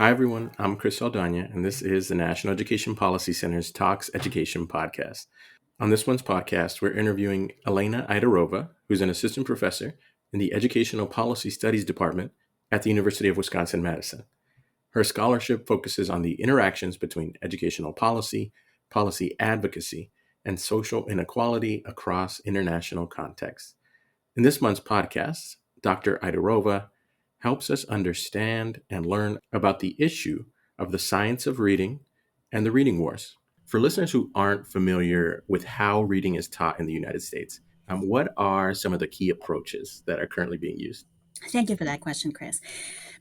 Hi, everyone. I'm Chris Saldaña, and this is the National Education Policy Center's Talks Education podcast. On this one's podcast, we're interviewing Elena Aydarova, who's an assistant professor in the Educational Policy Studies Department at the University of Wisconsin-Madison. Her scholarship focuses on the interactions between educational policy, policy advocacy, and social inequality across international contexts. In this month's podcast, Dr. Aydarova helps us understand and learn about the issue of the science of reading and the reading wars. For listeners who aren't familiar with how reading is taught in the United States, what are some of the key approaches that are currently being used? Thank you for that question, Chris.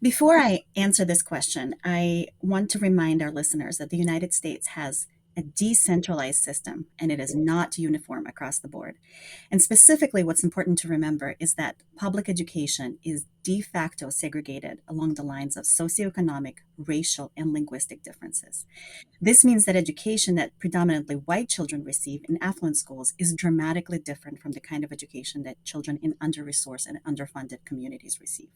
Before I answer this question, I want to remind our listeners that the United States has a decentralized system and it is not uniform across the board. And specifically, what's important to remember is that public education is de facto segregated along the lines of socioeconomic, racial, and linguistic differences. This means that education that predominantly white children receive in affluent schools is dramatically different from the kind of education that children in under-resourced and underfunded communities receive.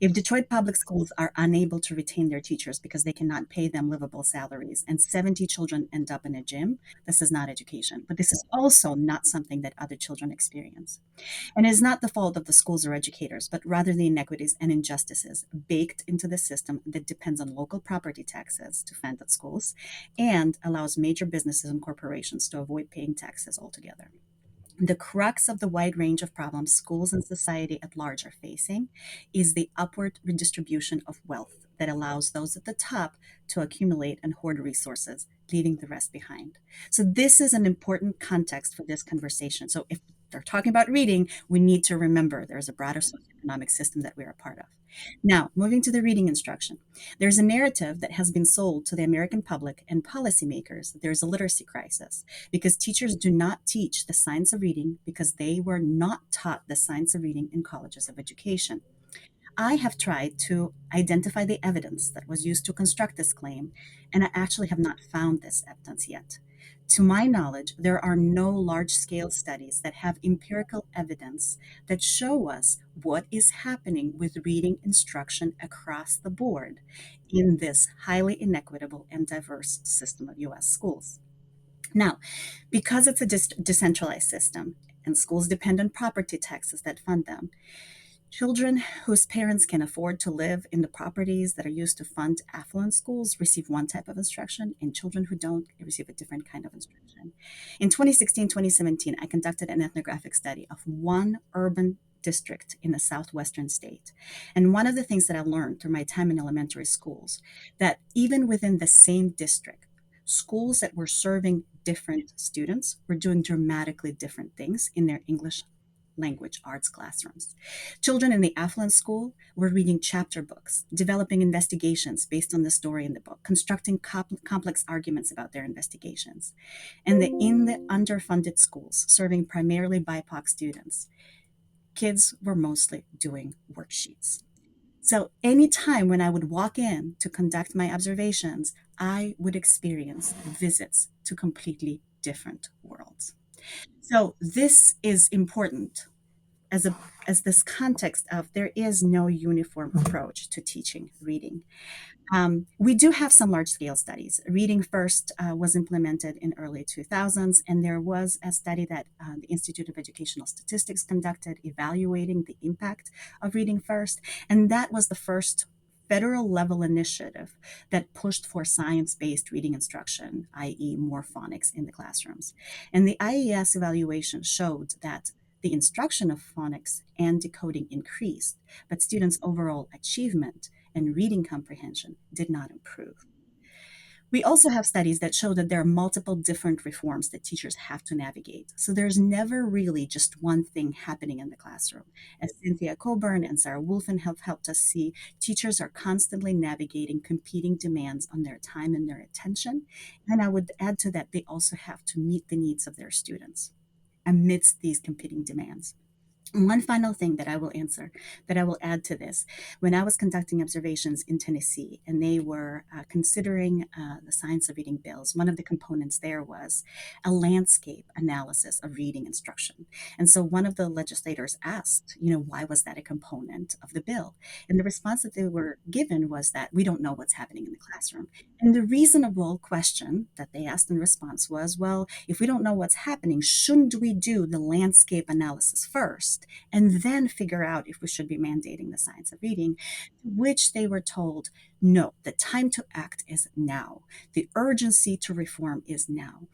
If Detroit public schools are unable to retain their teachers because they cannot pay them livable salaries and 70 children end up in a gym, this is not education. But this is also not something that other children experience. And it is not the fault of the schools or educators, but rather the inequities and injustices baked into the system that depends on local property taxes to fund the schools and allows major businesses and corporations to avoid paying taxes altogether. The crux of the wide range of problems schools and society at large are facing is the upward redistribution of wealth that allows those at the top to accumulate and hoard resources, leaving the rest behind. So, this is an important context for this conversation. So, if they're talking about reading, we need to remember there's a broader socioeconomic system that we're a part of. Now, moving to the reading instruction. There's a narrative that has been sold to the American public and policymakers that there's a literacy crisis because teachers do not teach the science of reading because they were not taught the science of reading in colleges of education. I have tried to identify the evidence that was used to construct this claim, and I actually have not found this evidence yet. To my knowledge, there are no large scale studies that have empirical evidence that show us what is happening with reading instruction across the board in this highly inequitable and diverse system of US schools. Now, because it's a decentralized system and schools depend on property taxes that fund them, children whose parents can afford to live in the properties that are used to fund affluent schools receive one type of instruction, and children who don't receive a different kind of instruction. In 2016, 2017, I conducted an ethnographic study of one urban district in a southwestern state. And one of the things that I learned through my time in elementary schools, that even within the same district, schools that were serving different students were doing dramatically different things in their English language arts classrooms. Children in the affluent school were reading chapter books, developing investigations based on the story in the book, constructing complex arguments about their investigations. And in the underfunded schools, serving primarily BIPOC students, kids were mostly doing worksheets. So anytime when I would walk in to conduct my observations, I would experience visits to completely different worlds. So this is important as a as this context of there is no uniform approach to teaching reading. We do have some large scale studies. Reading First was implemented in early 2000s, and there was a study that the Institute of Educational Statistics conducted evaluating the impact of Reading First, and that was the first federal level initiative that pushed for science-based reading instruction, i.e. more phonics in the classrooms. And the IES evaluation showed that the instruction of phonics and decoding increased, but students' overall achievement and reading comprehension did not improve. We also have studies that show that there are multiple different reforms that teachers have to navigate. So there's never really just one thing happening in the classroom. As Cynthia Coburn and Sarah Wolfen have helped us see, teachers are constantly navigating competing demands on their time and their attention. And I would add to that, they also have to meet the needs of their students amidst these competing demands. One final thing that I will answer, that I will add to this. When I was conducting observations in Tennessee and they were considering the science of reading bills, one of the components there was a landscape analysis of reading instruction. And so one of the legislators asked, why was that a component of the bill? And the response that they were given was that we don't know what's happening in the classroom. And the reasonable question that they asked in response was, well, if we don't know what's happening, shouldn't we do the landscape analysis first and then figure out if we should be mandating the science of reading? To which they were told, no, the time to act is now. The urgency to reform is now.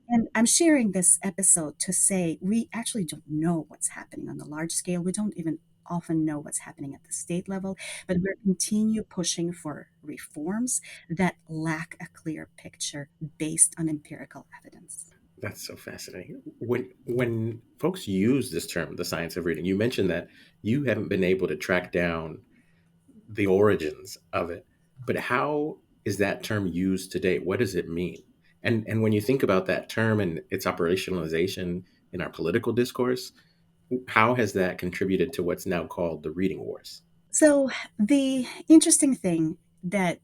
And I'm sharing this episode to say we actually don't know what's happening on the large scale. We don't even often know what's happening at the state level, but we're continue pushing for reforms that lack a clear picture based on empirical evidence. That's so fascinating. When folks use this term, the science of reading, you mentioned that you haven't been able to track down the origins of it, but how is that term used today? What does it mean? And when you think about that term and its operationalization in our political discourse, how has that contributed to what's now called the reading wars? So, the interesting thing that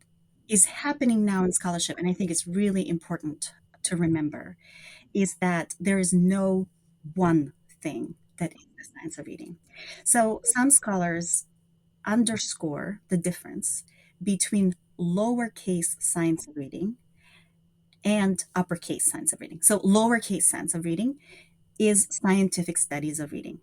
is happening now in scholarship, and I think it's really important to remember, is that there is no one thing that is the science of reading. So, some scholars underscore the difference between lowercase science of reading and uppercase science of reading. So, lowercase science of reading is scientific studies of reading.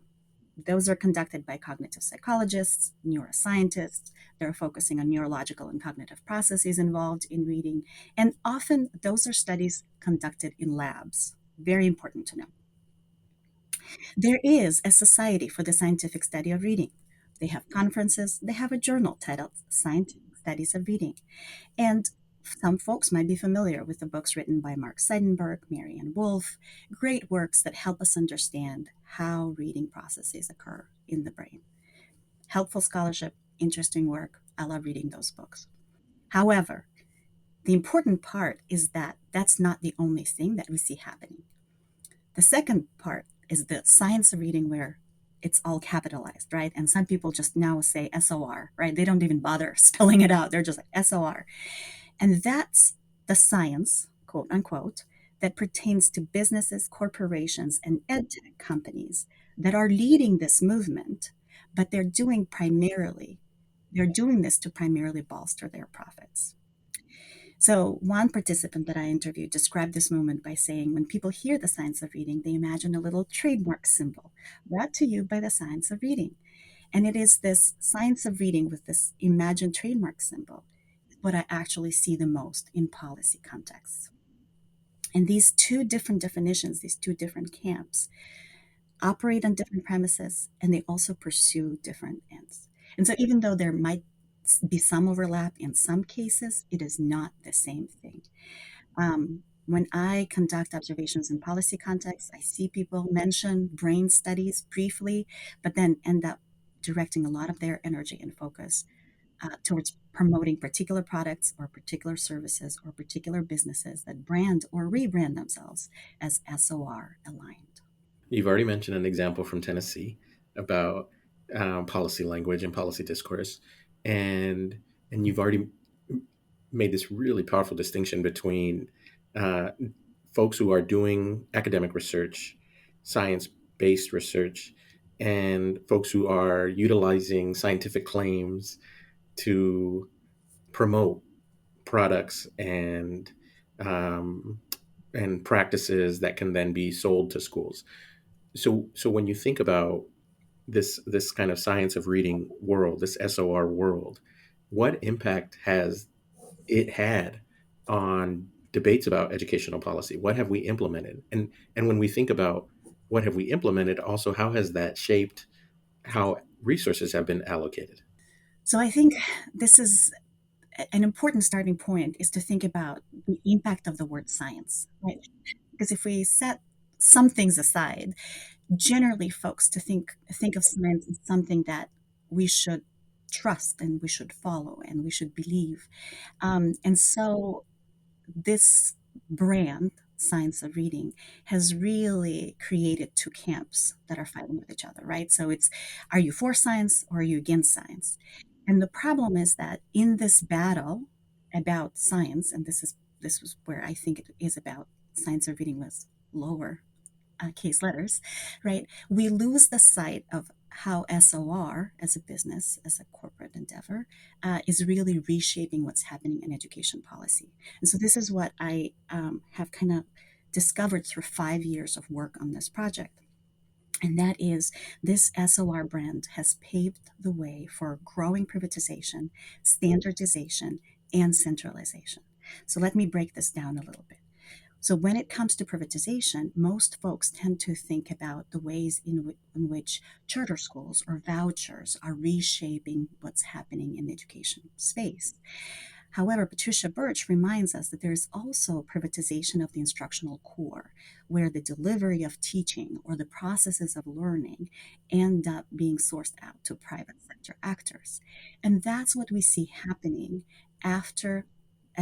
Those are conducted by cognitive psychologists, neuroscientists. They're focusing on neurological and cognitive processes involved in reading. And often those are studies conducted in labs. Very important to know. There is a Society for the Scientific Study of Reading. They have conferences, they have a journal titled Scientific Studies of Reading. And some folks might be familiar with the books written by Mark Seidenberg, Marianne Wolf, great works that help us understand how reading processes occur in the brain. Helpful scholarship, interesting work. I love reading those books. However, the important part is that that's not the only thing that we see happening. The second part is the science of reading where it's all capitalized, right? And some people just now say SOR, right? They don't even bother spelling it out. They're just like SOR. And that's the science, quote unquote, that pertains to businesses, corporations, and ed tech companies that are leading this movement, but they're doing this to primarily bolster their profits. So, one participant that I interviewed described this movement by saying, when people hear the science of reading, they imagine a little trademark symbol brought to you by the science of reading. And it is this science of reading with this imagined trademark symbol what I actually see the most in policy contexts. And these two different definitions, these two different camps, operate on different premises and they also pursue different ends. And so, even though there might be some overlap in some cases, it is not the same thing. When I conduct observations in policy contexts, I see people mention brain studies briefly, but then end up directing a lot of their energy and focus towards promoting particular products or particular services or particular businesses that brand or rebrand themselves as SOR aligned. You've already mentioned an example from Tennessee about policy language and policy discourse, and you've already made this really powerful distinction between uh, folks who are doing academic research, science-based research, and folks who are utilizing scientific claims to promote products um, and practices that can then be sold to schools. So when you think about this kind of science of reading world, this SOR world, what impact has it had on debates about educational policy? What have we implemented? And when we think about what have we implemented, also how has that shaped how resources have been allocated? So I think this is an important starting point is to think about the impact of the word science, right? Because if we set some things aside, generally folks to think of science as something that we should trust and we should follow and we should believe. And so this brand science of reading has really created two camps that are fighting with each other, right? So it's, are you for science or are you against science? And the problem is that in this battle about science, and this was where I think it is about science of reading with lower case letters, right? We lose the sight of how SOR as a business, as a corporate endeavor, is really reshaping what's happening in education policy. And so this is what I have kind of discovered through 5 years of work on this project. And that is, this SOR brand has paved the way for growing privatization, standardization, and centralization. So let me break this down a little bit. So when it comes to privatization, most folks tend to think about the ways in which charter schools or vouchers are reshaping what's happening in the education space. However, Patricia Birch reminds us that there is also privatization of the instructional core, where the delivery of teaching or the processes of learning end up being sourced out to private sector actors. And that's what we see happening after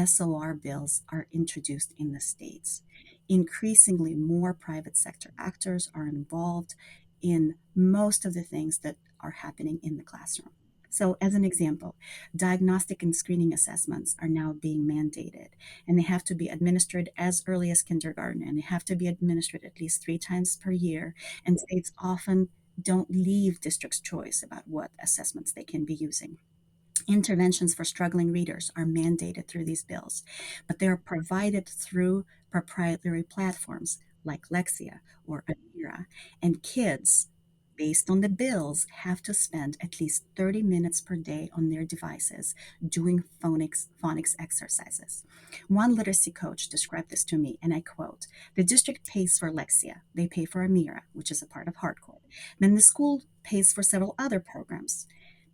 SOR bills are introduced in the states. Increasingly more private sector actors are involved in most of the things that are happening in the classroom. So, as an example, diagnostic and screening assessments are now being mandated, and they have to be administered as early as kindergarten, and they have to be administered at least 3 times per year. And states often don't leave districts' choice about what assessments they can be using. Interventions for struggling readers are mandated through these bills, but they are provided through proprietary platforms like Lexia or Amira, and kids, based on the bills, have to spend at least 30 minutes per day on their devices doing phonics exercises. One literacy coach described this to me, and I quote, "The district pays for Lexia, they pay for Amira, which is a part of Hardcore. Then the school pays for several other programs,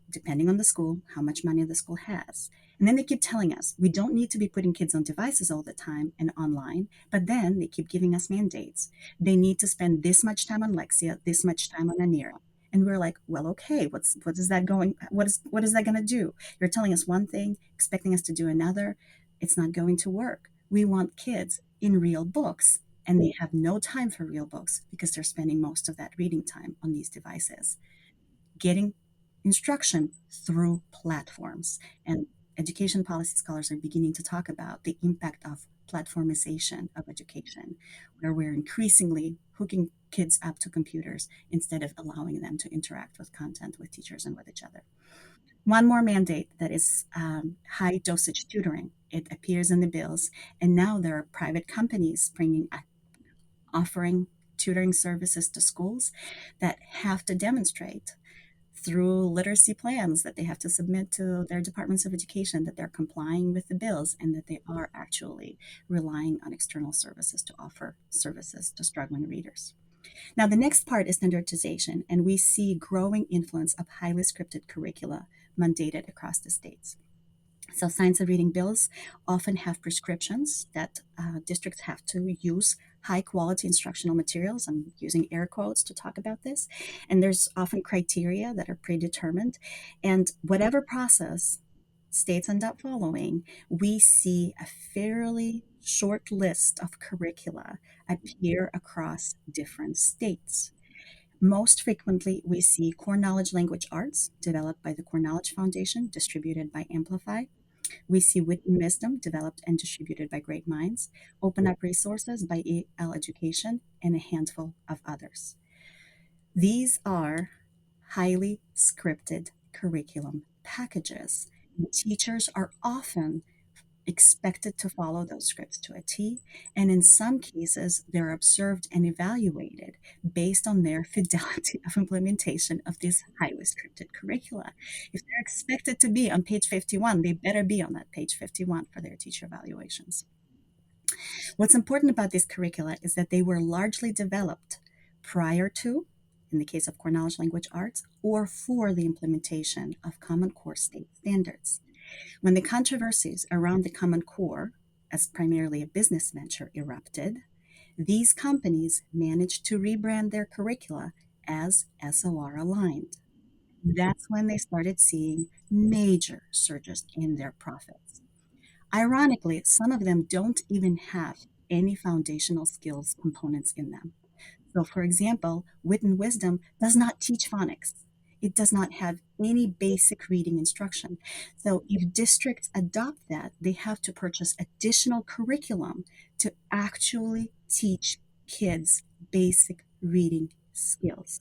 depending on the school, how much money the school has. And then they keep telling us we don't need to be putting kids on devices all the time and online, but then they keep giving us mandates. They need to spend this much time on Lexia, this much time on Amira." And we're like, well, okay, what is that going to do? You're telling us one thing, expecting us to do another. It's not going to work. We want kids in real books, and they have no time for real books because they're spending most of that reading time on these devices. Getting instruction through platforms. And education policy scholars are beginning to talk about the impact of platformization of education, where we're increasingly hooking kids up to computers instead of allowing them to interact with content, with teachers, and with each other. One more mandate that is high dosage tutoring. It appears in the bills, and now there are private companies offering tutoring services to schools that have to demonstrate through literacy plans that they have to submit to their departments of education that they're complying with the bills and that they are actually relying on external services to offer services to struggling readers. Now, the next part is standardization, and we see growing influence of highly scripted curricula mandated across the states. So, science of reading bills often have prescriptions that districts have to use high quality instructional materials. I'm using air quotes to talk about this. And there's often criteria that are predetermined. And whatever process states end up following, we see a fairly short list of curricula appear across different states. Most frequently, we see core knowledge language arts developed by the Core Knowledge Foundation, distributed by Amplify. We see Wit and Wisdom developed and distributed by Great Minds, Open Up Resources by EL Education, and a handful of others. These are highly scripted curriculum packages. Teachers are often expected to follow those scripts to a T, and in some cases, they're observed and evaluated based on their fidelity of implementation of these highly scripted curricula. If they're expected to be on page 51, they better be on that page 51 for their teacher evaluations. What's important about these curricula is that they were largely developed prior to, in the case of core knowledge language arts, or for the implementation of Common Core state standards. When the controversies around the Common Core, as primarily a business venture, erupted, these companies managed to rebrand their curricula as SOR aligned. That's when they started seeing major surges in their profits. Ironically, some of them don't even have any foundational skills components in them. So, for example, Wit and Wisdom does not teach phonics. It does not have any basic reading instruction. So, if districts adopt that, they have to purchase additional curriculum to actually teach kids basic reading skills.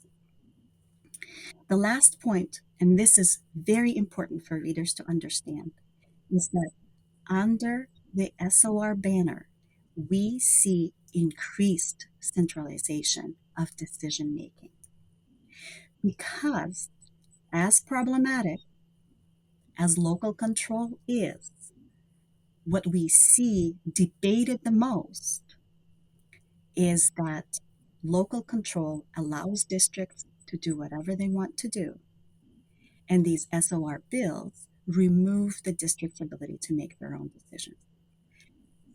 The last point, and this is very important for readers to understand, is that under the SOR banner, we see increased centralization of decision making. Because, as problematic as local control is, what we see debated the most is that local control allows districts to do whatever they want to do. And these SOR bills remove the district's ability to make their own decisions.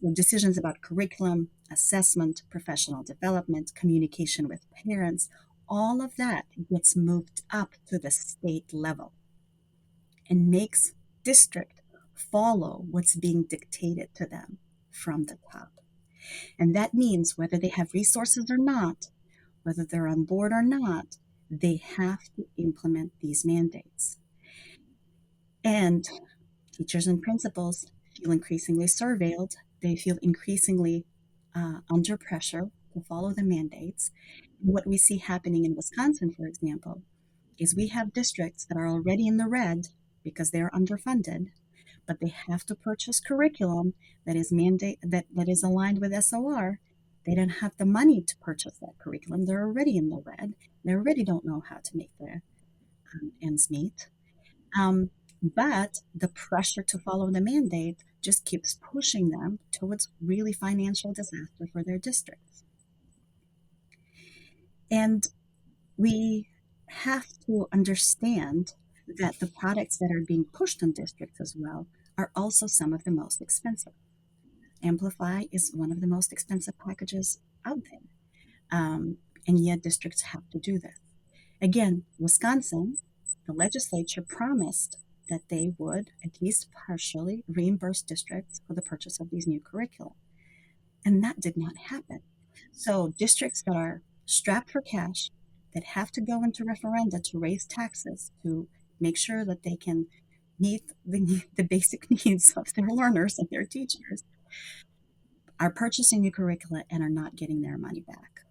So decisions about curriculum, assessment, professional development, communication with parents, all of that gets moved up to the state level and makes district follow what's being dictated to them from the top. And that means whether they have resources or not, whether they're on board or not, they have to implement these mandates. And teachers and principals feel increasingly surveilled. They feel increasingly under pressure to follow the mandates. And what we see happening in Wisconsin, for example, is we have districts that are already in the red because they're underfunded, but they have to purchase curriculum that is aligned with SOR. They don't have the money to purchase that curriculum. They're already in the red. They already don't know how to make their ends meet. But the pressure to follow the mandate just keeps pushing them towards really financial disaster for their districts. And we have to understand that the products that are being pushed on districts as well are also some of the most expensive. Amplify is one of the most expensive packages out there. And yet districts have to do this. Again, Wisconsin, the legislature promised that they would at least partially reimburse districts for the purchase of these new curricula. And that did not happen. So districts that are strapped for cash, that have to go into referenda to raise taxes to make sure that they can meet the basic needs of their learners and their teachers, are purchasing new curricula and are not getting their money back.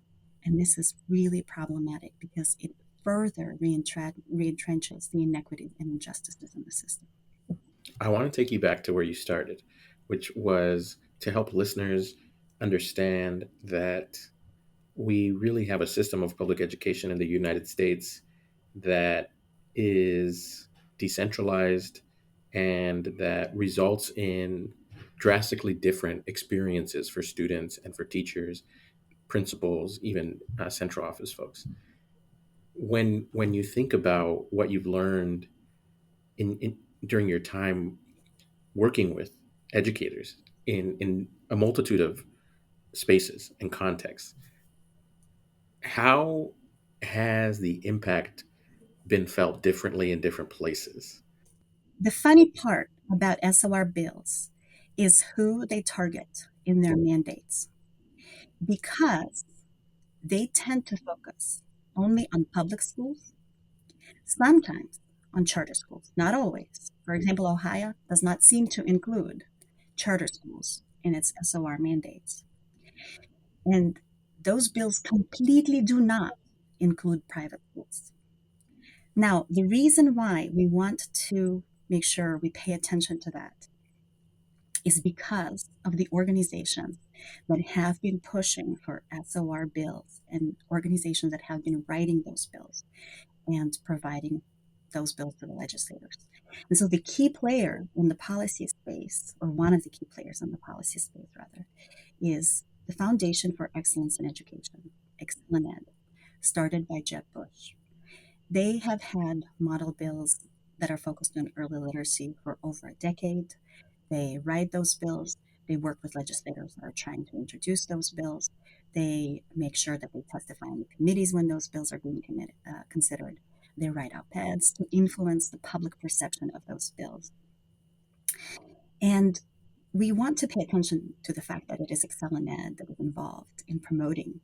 And this is really problematic because it further reentrenches the inequities and injustices in the system. I want to take you back to where you started, which was to help listeners understand that we really have a system of public education in the United States that is decentralized and that results in drastically different experiences for students and for teachers, principals, even central office folks. When you think about what you've learned in during your time working with educators in a multitude of spaces and contexts, how has the impact been felt differently in different places? The funny part about SOR bills is who they target in their mandates, because they tend to focus only on public schools, sometimes on charter schools, not always. For example, Ohio does not seem to include charter schools in its SOR mandates. And those bills completely do not include private schools. Now, the reason why we want to make sure we pay attention to that is because of the organizations that have been pushing for SOR bills and organizations that have been writing those bills and providing those bills to the legislators. And so the key player in the policy space, or one of the key players in the policy space rather, is the Foundation for Excellence in Education, Excellent Ed, started by Jeb Bush. They have had model bills that are focused on early literacy for over a decade. They write those bills. They work with legislators that are trying to introduce those bills. They make sure that they testify in the committees when those bills are being considered. They write op-eds to influence the public perception of those bills. And we want to pay attention to the fact that it is Excel that is involved in promoting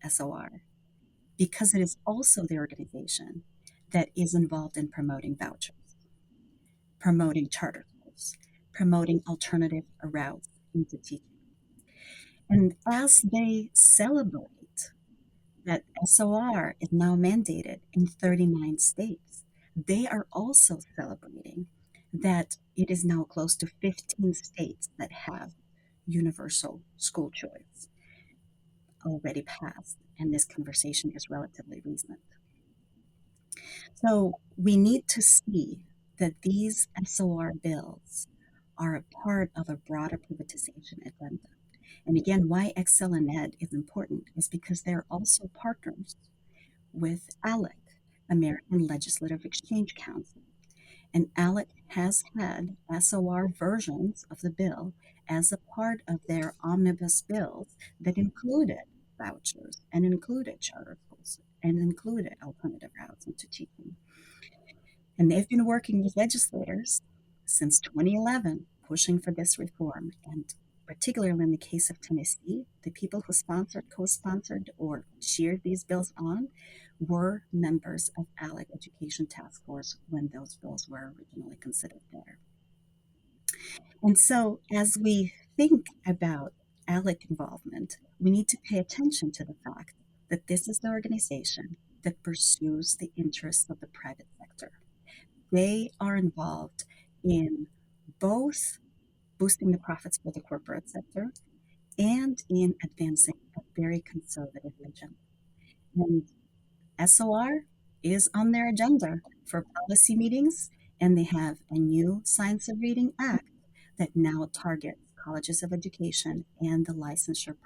SOR because it is also the organization that is involved in promoting vouchers, promoting charter schools, promoting alternative routes into teaching. And as they celebrate that SOR is now mandated in 39 states, they are also celebrating that it is now close to 15 states that have universal school choice already passed, and this conversation is relatively recent. So we need to see that these SOR bills are a part of a broader privatization agenda. And again, why Excel and Ed is important is because they're also partners with ALEC, American Legislative Exchange Council. And ALEC has had SOR versions of the bill as a part of their omnibus bills that included vouchers and included charter schools and included alternative routes into teaching. And they've been working with legislators since 2011, pushing for this reform. And particularly in the case of Tennessee, the people who sponsored, co sponsored, or cheered these bills on were members of ALEC Education Task Force when those bills were originally considered there. And so, as we think about ALEC involvement, we need to pay attention to the fact that this is the organization that pursues the interests of the private sector. They are involved in both boosting the profits for the corporate sector and in advancing a very conservative agenda. And SOR is on their agenda for policy meetings, and they have a new Science of Reading Act that now targets colleges of education and the licensure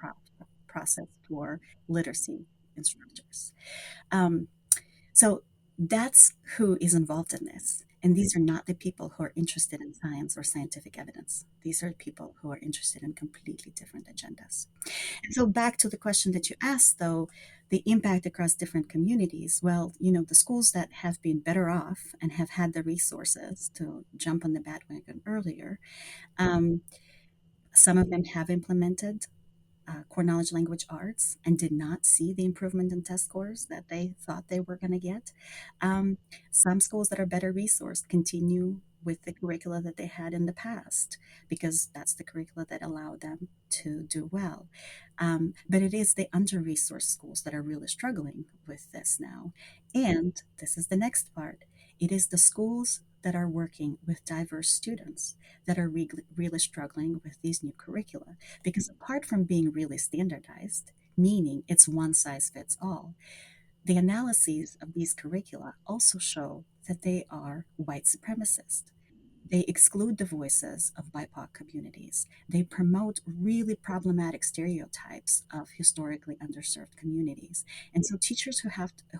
process for literacy instructors. Um, so that's who is involved in this. And these are not the people who are interested in science or scientific evidence. These are people who are interested in completely different agendas. And so back to the question that you asked, though, the impact across different communities. Well, the schools that have been better off and have had the resources to jump on the bandwagon earlier, um, some of them have implemented core knowledge language arts and did not see the improvement in test scores that they thought they were going to get. Um, some schools that are better resourced continue with the curricula that they had in the past because that's the curricula that allowed them to do well. But it is the under resourced schools that are really struggling with this now. And this is the next part, it is the schools that are working with diverse students that are really struggling with these new curricula. Because apart from being really standardized, meaning it's one size fits all, the analyses of these curricula also show that they are white supremacist. They exclude the voices of BIPOC communities. They promote really problematic stereotypes of historically underserved communities. And so teachers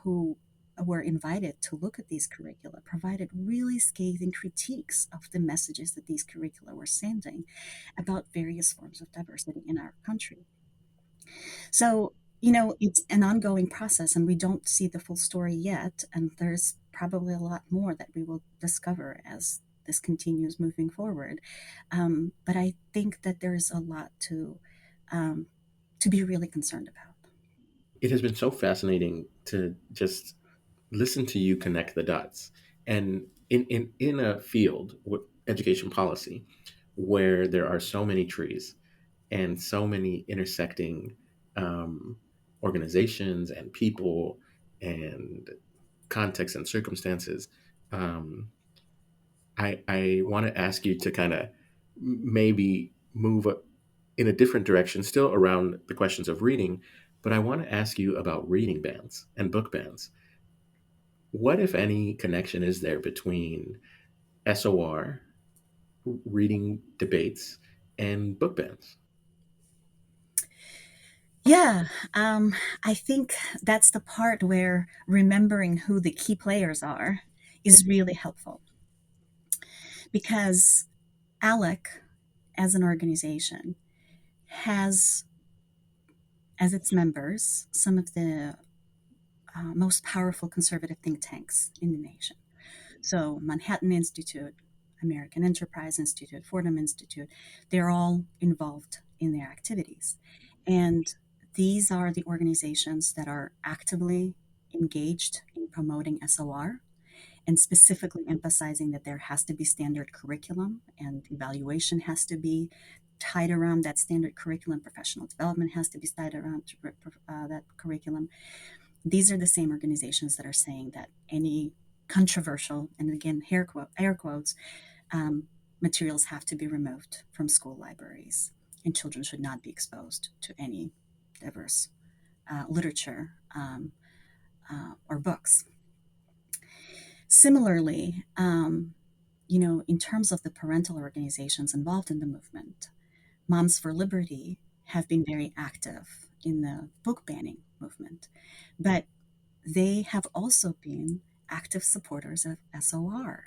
who were invited to look at these curricula provided really scathing critiques of the messages that these curricula were sending about various forms of diversity in our country. So, it's an ongoing process and we don't see the full story yet. And there's probably a lot more that we will discover as this continues moving forward. But I think that there's a lot um, to be really concerned about. It has been so fascinating to just listen to you connect the dots. And in a field with education policy where there are so many trees and so many intersecting um, organizations and people and contexts and circumstances, um, I want to ask you to kind of maybe move in a different direction, still around the questions of reading, but I want to ask you about reading bans and book bans. What, if any, connection is there between SOR, reading debates, and book bans? Yeah, I think that's the part where remembering who the key players are is really helpful because ALEC, as an organization, has as its members some of the most powerful conservative think tanks in the nation. So, Manhattan Institute, American Enterprise Institute, Fordham Institute, they're all involved in their activities. And these are the organizations that are actively engaged in promoting SOR and specifically emphasizing that there has to be standard curriculum and evaluation has to be tied around that standard curriculum. Professional development has to be tied around that curriculum. These are the same organizations that are saying that any controversial, and again, air quotes, um, materials have to be removed from school libraries, and children should not be exposed to any diverse literature or books. Similarly, in terms of the parental organizations involved in the movement, Moms for Liberty have been very active in the book banning movement, but they have also been active supporters of SOR.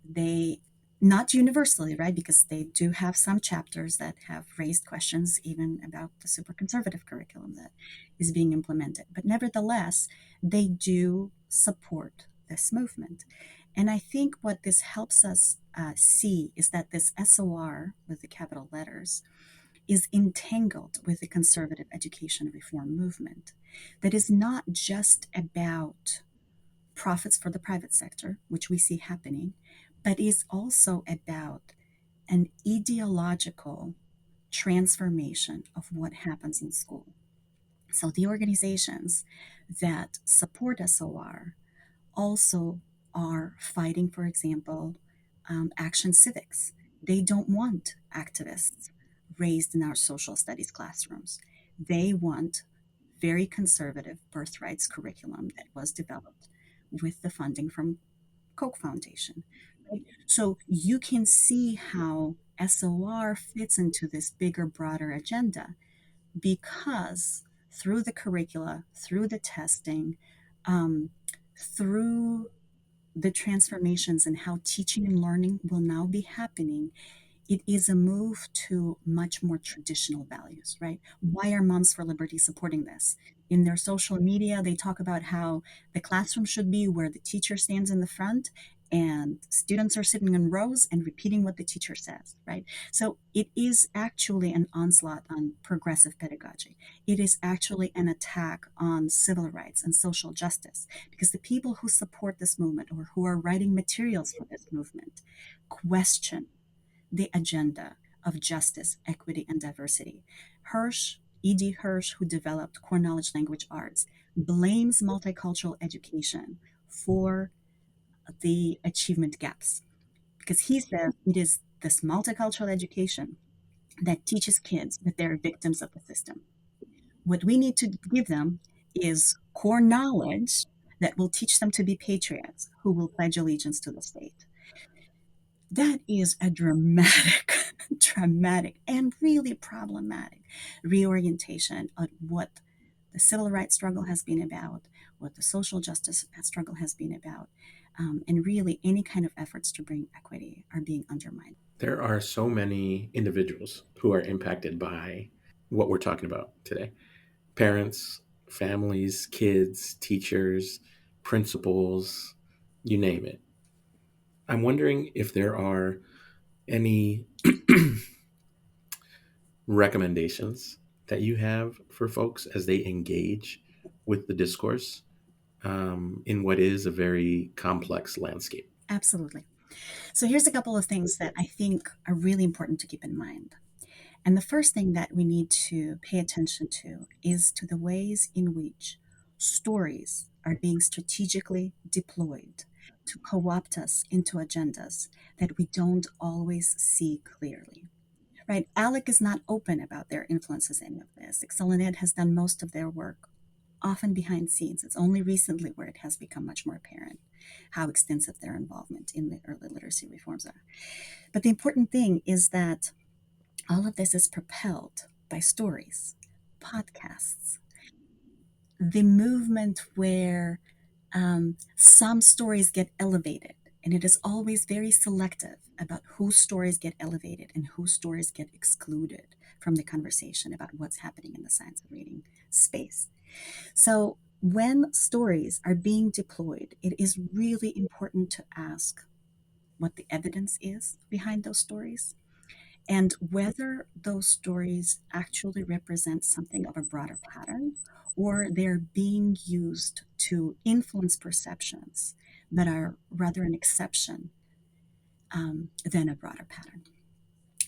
They not universally, right? Because they do have some chapters that have raised questions even about the super conservative curriculum that is being implemented. But nevertheless, they do support this movement. And I think what this helps us see is that this SOR with the capital letters is entangled with the conservative education reform movement that is not just about profits for the private sector, which we see happening, but is also about an ideological transformation of what happens in school. So the organizations that support SOR also are fighting, for example, action civics. They don't want activists raised in our social studies classrooms. They want very conservative birthrights curriculum that was developed with the funding from Koch Foundation. Right? So you can see how SOR fits into this bigger, broader agenda because through the curricula, through the testing, um, through the transformations and how teaching and learning will now be happening, it is a move to much more traditional values, right? Why are Moms for Liberty supporting this? In their social media, they talk about how the classroom should be where the teacher stands in the front and students are sitting in rows and repeating what the teacher says, right? So it is actually an onslaught on progressive pedagogy. It is actually an attack on civil rights and social justice because the people who support this movement or who are writing materials for this movement question the agenda of justice, equity, and diversity. Hirsch, E.D. Hirsch, who developed core knowledge language arts, blames multicultural education for the achievement gaps because he says it is this multicultural education that teaches kids that they're victims of the system. What we need to give them is core knowledge that will teach them to be patriots who will pledge allegiance to the state. That is a dramatic, dramatic, and really problematic reorientation of what the civil rights struggle has been about, what the social justice struggle has been about, and really any kind of efforts to bring equity are being undermined. There are so many individuals who are impacted by what we're talking about today: parents, families, kids, teachers, principals, you name it. I'm wondering if there are any recommendations that you have for folks as they engage with the discourse in what is a very complex landscape. Absolutely. So here's a couple of things that I think are really important to keep in mind. And the first thing that we need to pay attention to is to the ways in which stories are being strategically deployed to co opt us into agendas that we don't always see clearly. Right? ALEC is not open about their influences in any of this. Excel and Ed has done most of their work often behind scenes. It's only recently where it has become much more apparent how extensive their involvement in the early literacy reforms are. But the important thing is that all of this is propelled by stories, podcasts, the movement where some stories get elevated. And it is always very selective about whose stories get elevated and whose stories get excluded from the conversation about what's happening in the science of reading space. So when stories are being deployed, it is really important to ask what the evidence is behind those stories, and whether those stories actually represent something of a broader pattern or they're being used to influence perceptions that are rather an exception than a broader pattern.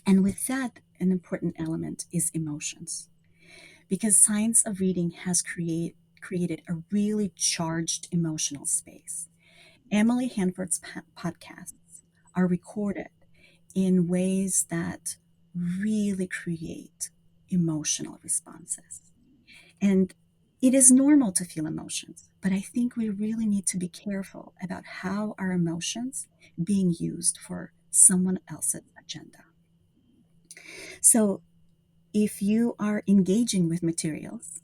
And with that, an important element is emotions, because science of reading has created a really charged emotional space. Emily Hanford's podcasts are recorded in ways that really create emotional responses. And it is normal to feel emotions, but I think we really need to be careful about how our emotions being used for someone else's agenda. So if you are engaging with materials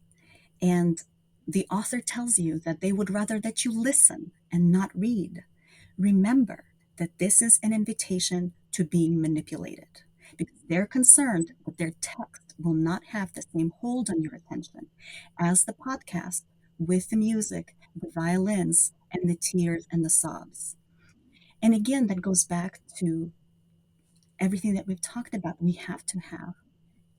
and the author tells you that they would rather that you listen and not read, remember that this is an invitation to being manipulated, because they're concerned that their text will not have the same hold on your attention as the podcast with the music, the violins, and the tears and the sobs. And again, that goes back to everything that we've talked about. We have to have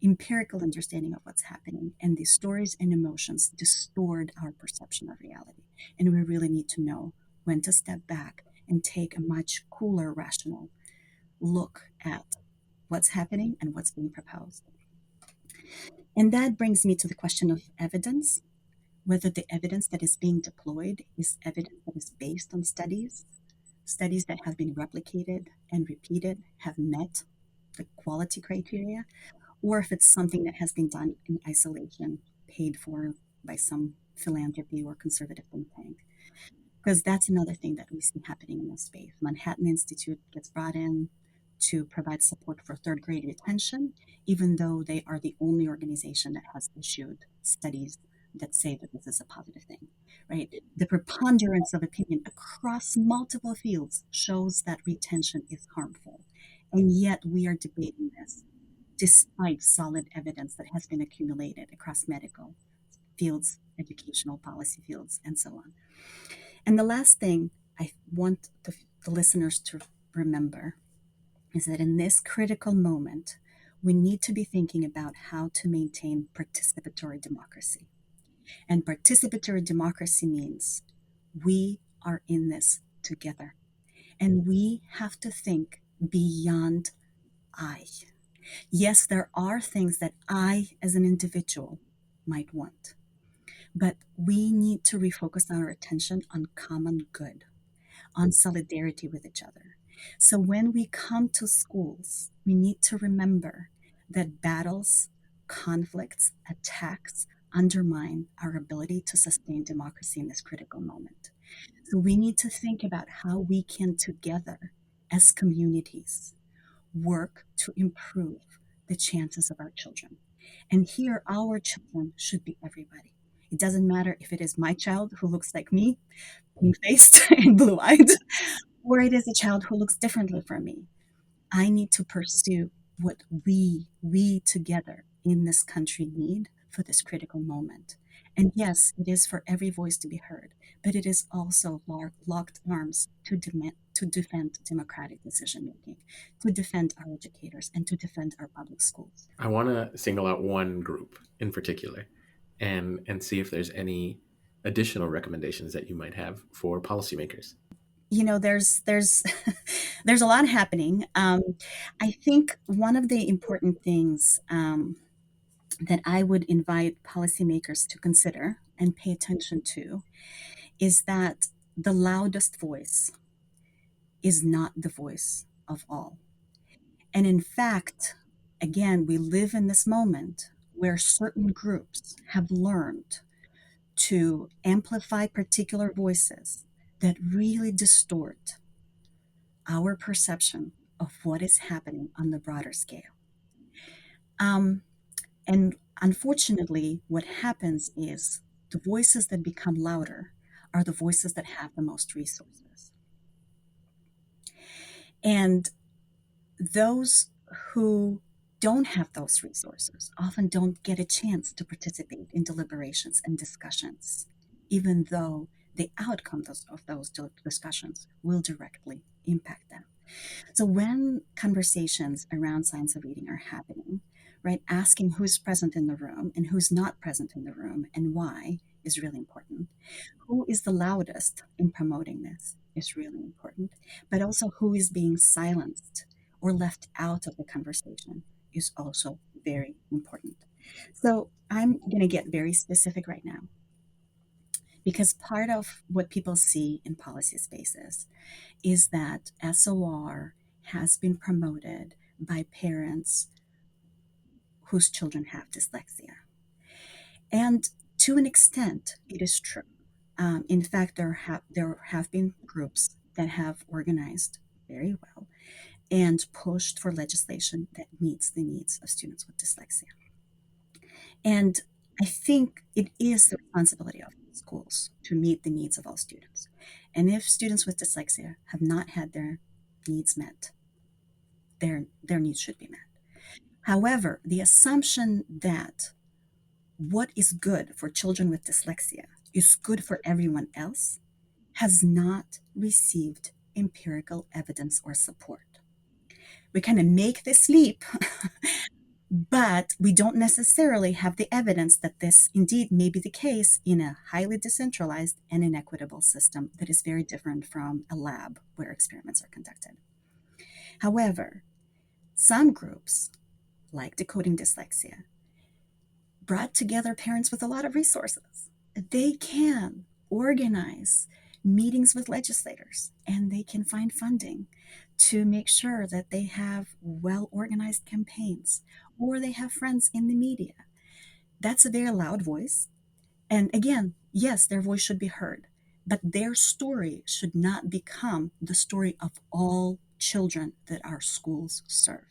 empirical understanding of what's happening, and these stories and emotions distort our perception of reality. And we really need to know when to step back and take a much cooler, rational look at what's happening and what's being proposed. And that brings me to the question of evidence, whether the evidence that is being deployed is evidence that is based on studies that have been replicated and repeated, have met the quality criteria, or if it's something that has been done in isolation, paid for by some philanthropy or conservative think tank. Because that's another thing that we see happening in this space. Manhattan Institute gets brought in to provide support for third grade retention, even though they are the only organization that has issued studies that say that this is a positive thing, right? The preponderance of opinion across multiple fields shows that retention is harmful. And yet we are debating this despite solid evidence that has been accumulated across medical fields, educational policy fields, and so on. And the last thing I want the listeners to remember is that in this critical moment, we need to be thinking about how to maintain participatory democracy. And participatory democracy means we are in this together. And we have to think beyond I. Yes, there are things that I, as an individual, might want, but we need to refocus our attention on common good, on solidarity with each other. So when we come to schools, we need to remember that battles, conflicts, attacks undermine our ability to sustain democracy in this critical moment. So we need to think about how we can together, as communities, work to improve the chances of our children. And here, our children should be everybody. It doesn't matter if it is my child who looks like me, pink faced and blue eyed, or it is a child who looks differently from me. I need to pursue what we together in this country need for this critical moment. And yes, it is for every voice to be heard, but it is also locked arms to defend democratic decision making, to defend our educators, and to defend our public schools. I want to single out one group in particular and see if there's any additional recommendations that you might have for policymakers. There's there's a lot happening. I think one of the important things that I would invite policymakers to consider and pay attention to is that the loudest voice is not the voice of all. And in fact, again, we live in this moment where certain groups have learned to amplify particular voices that really distort our perception of what is happening on the broader scale. Um, and unfortunately, what happens is the voices that become louder are the voices that have the most resources. And those who don't have those resources often don't get a chance to participate in deliberations and discussions, even though the outcome of those discussions will directly impact them. So when conversations around science of reading are happening, right, asking who's present in the room and who's not present in the room and why is really important. Who is the loudest in promoting this is really important, but also who is being silenced or left out of the conversation is also very important. So I'm going to get very specific right now because part of what people see in policy spaces is that SOR has been promoted by parents whose children have dyslexia. And to an extent, it is true. In fact, there have been groups that have organized very well and pushed for legislation that meets the needs of students with dyslexia. And I think it is the responsibility of schools to meet the needs of all students. And if students with dyslexia have not had their needs met, their needs should be met. However, the assumption that what is good for children with dyslexia is good for everyone else has not received empirical evidence or support. We kind of make this leap, but we don't necessarily have the evidence that this indeed may be the case in a highly decentralized and inequitable system that is very different from a lab where experiments are conducted. However, some groups, like Decoding Dyslexia, brought together parents with a lot of resources. They can organize meetings with legislators and they can find funding to make sure that they have well organized campaigns or they have friends in the media. That's a very loud voice. And again, yes, their voice should be heard, but their story should not become the story of all children that our schools serve.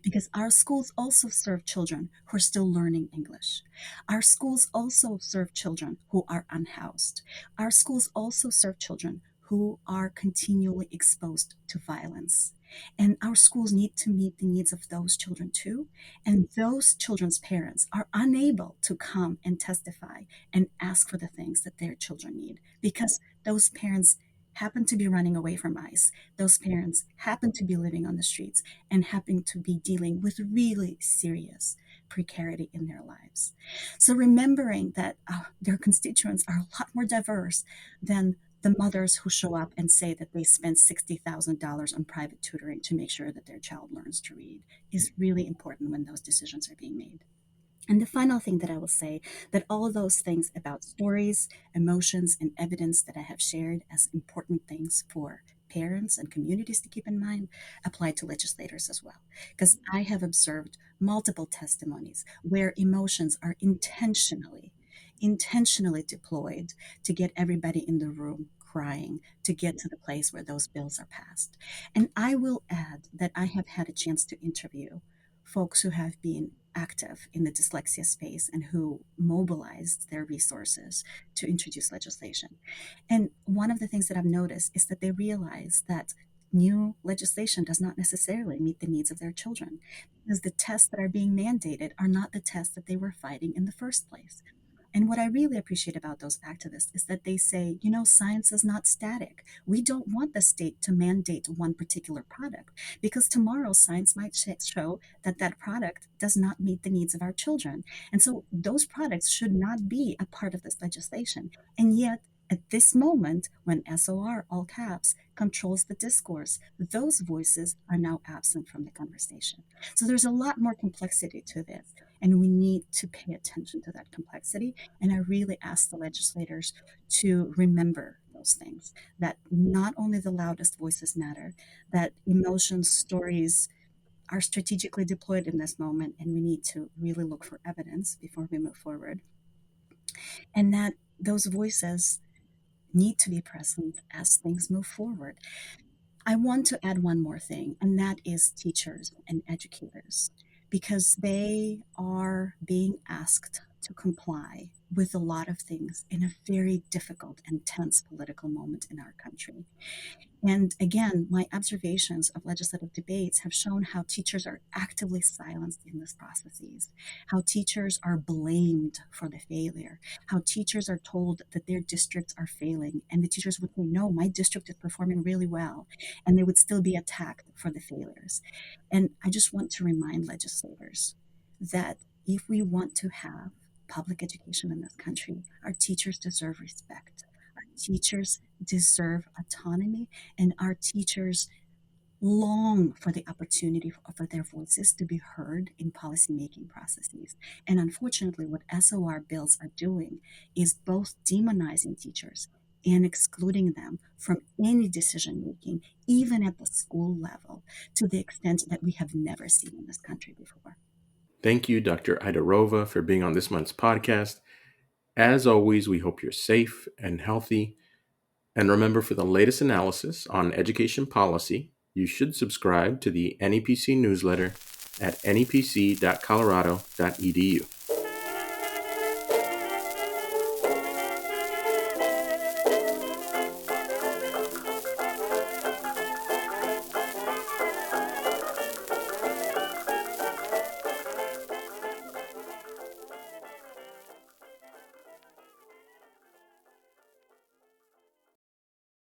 Because our schools also serve children who are still learning English. Our schools also serve children who are unhoused. Our schools also serve children who are continually exposed to violence. And our schools need to meet the needs of those children too. And those children's parents are unable to come and testify and ask for the things that their children need because those parents happen to be running away from ICE. Those parents happen to be living on the streets and happen to be dealing with really serious precarity in their lives. So remembering that their constituents are a lot more diverse than the mothers who show up and say that they spent $60,000 on private tutoring to make sure that their child learns to read is really important when those decisions are being made. And the final thing that I will say that all of those things about stories, emotions, and evidence that I have shared as important things for parents and communities to keep in mind apply to legislators as well. Because I have observed multiple testimonies where emotions are intentionally deployed to get everybody in the room crying to get to the place where those bills are passed. And I will add that I have had a chance to interview folks who have been active in the dyslexia space and who mobilized their resources to introduce legislation. And one of the things that I've noticed is that they realize that new legislation does not necessarily meet the needs of their children because the tests that are being mandated are not the tests that they were fighting in the first place. And what I really appreciate about those activists is that they say, science is not static. We don't want the state to mandate one particular product because tomorrow science might show that that product does not meet the needs of our children. And so those products should not be a part of this legislation. And yet, at this moment, when SOR, all caps, controls the discourse, those voices are now absent from the conversation. So there's a lot more complexity to this, and we need to pay attention to that complexity. And I really ask the legislators to remember those things, that not only the loudest voices matter, that emotions, stories are strategically deployed in this moment, and we need to really look for evidence before we move forward. And that those voices need to be present as things move forward. I want to add one more thing, and that is teachers and educators, because they are being asked to comply with a lot of things in a very difficult and tense political moment in our country. And again, my observations of legislative debates have shown how teachers are actively silenced in these processes, how teachers are blamed for the failure, how teachers are told that their districts are failing, and the teachers would say, no, my district is performing really well, and they would still be attacked for the failures. And I just want to remind legislators that if we want to have public education in this country, our teachers deserve respect. Our teachers deserve autonomy, and our teachers long for the opportunity for their voices to be heard in policymaking processes. And unfortunately, what SOR bills are doing is both demonizing teachers and excluding them from any decision making, even at the school level, to the extent that we have never seen in this country before. Thank you, Dr. Aydarova, for being on this month's podcast. As always, we hope you're safe and healthy. And remember, for the latest analysis on education policy, you should subscribe to the NEPC newsletter at nepc.colorado.edu.